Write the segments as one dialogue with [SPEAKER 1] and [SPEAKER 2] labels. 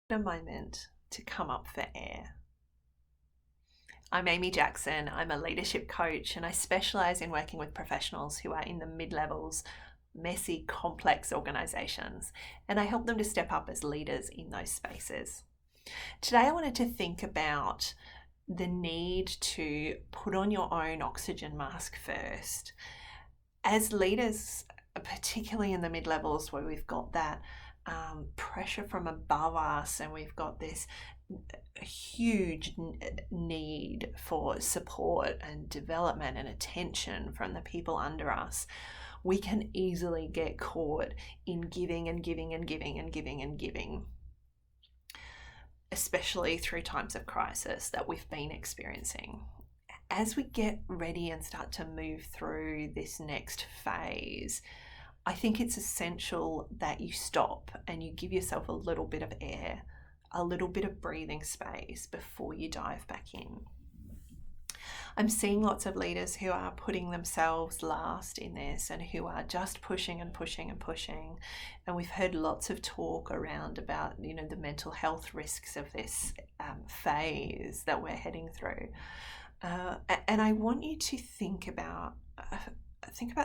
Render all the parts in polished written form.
[SPEAKER 1] a moment to come up for air. I'm Amy Jackson. I'm a leadership coach and I specialise in working with professionals who are in the mid-levels, messy, complex organisations, and I help them to step up as leaders in those spaces. Today I wanted to think about the need to put on your own oxygen mask first. As leaders, particularly in the mid-levels where we've got that pressure from above us and we've got this huge need for support and development and attention from the people under us, we can easily get caught in giving and giving and giving and giving and giving, especially through times of crisis that we've been experiencing. As we get ready and start to move through this next phase, I think it's essential that you stop and you give yourself a little bit of air, a little bit of breathing space before you dive back in. I'm seeing lots of leaders who are putting themselves last in this and who are just pushing and pushing and pushing. And we've heard lots of talk around about, the mental health risks of this phase that we're heading through. And I want you to think about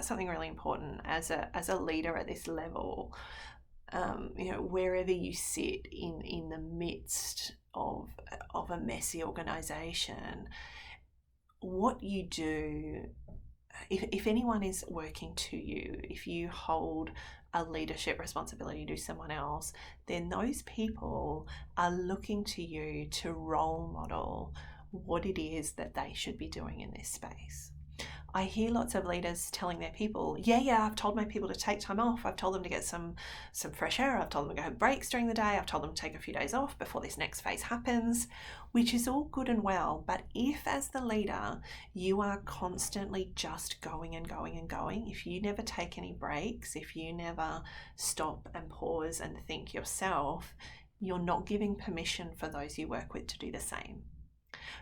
[SPEAKER 1] something really important as a leader at this level. Wherever you sit in the midst of a messy organisation, what you do, if anyone is working to you, if you hold a leadership responsibility to someone else, then those people are looking to you to role model what it is that they should be doing in this space. I hear lots of leaders telling their people, I've told my people to take time off. I've told them to get some fresh air. I've told them to go have breaks during the day. I've told them to take a few days off before this next phase happens, which is all good and well. But if as the leader, you are constantly just going and going and going, if you never take any breaks, if you never stop and pause and think yourself, you're not giving permission for those you work with to do the same.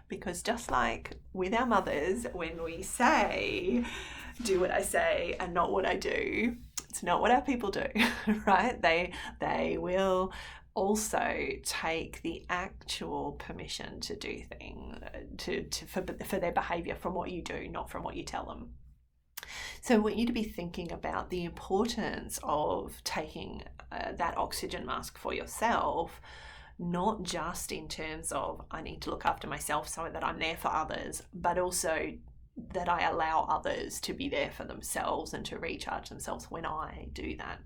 [SPEAKER 1] Because just like with our mothers, when we say, do what I say and not what I do, it's not what our people do, right? They will also take the actual permission to do things, for their behaviour from what you do, not from what you tell them. So I want you to be thinking about the importance of taking that oxygen mask for yourself, not just in terms of I need to look after myself so that I'm there for others, but also that I allow others to be there for themselves and to recharge themselves when I do that.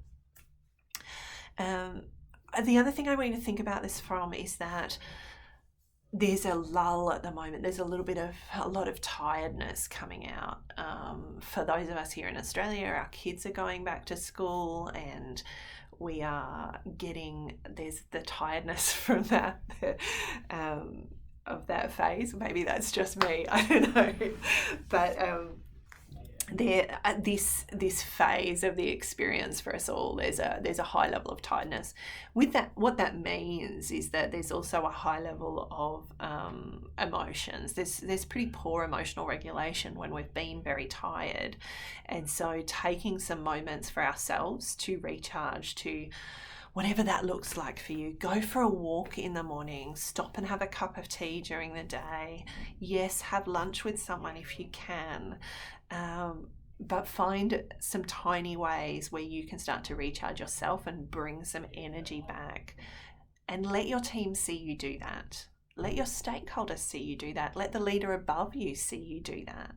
[SPEAKER 1] The other thing I want you to think about this from is that there's a lull at the moment. There's a lot of tiredness coming out. For those of us here in Australia, our kids are going back to school and we are there's the tiredness from that, of that phase. Maybe that's just me, I don't know. But this phase of the experience for us all, there's a high level of tiredness. With that, what that means is that there's also a high level of emotions. There's pretty poor emotional regulation when we've been very tired, and so taking some moments for ourselves to recharge, to whatever that looks like for you. Go for a walk in the morning, stop and have a cup of tea during the day. Yes, have lunch with someone if you can. But find some tiny ways where you can start to recharge yourself and bring some energy back. And let your team see you do that. Let your stakeholders see you do that. Let the leader above you see you do that.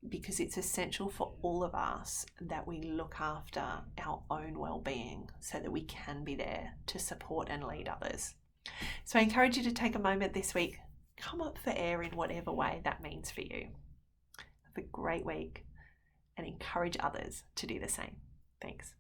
[SPEAKER 1] Because it's essential for all of us that we look after our own well-being so that we can be there to support and lead others. So I encourage you to take a moment this week, come up for air in whatever way that means for you. Have a great week and encourage others to do the same. Thanks.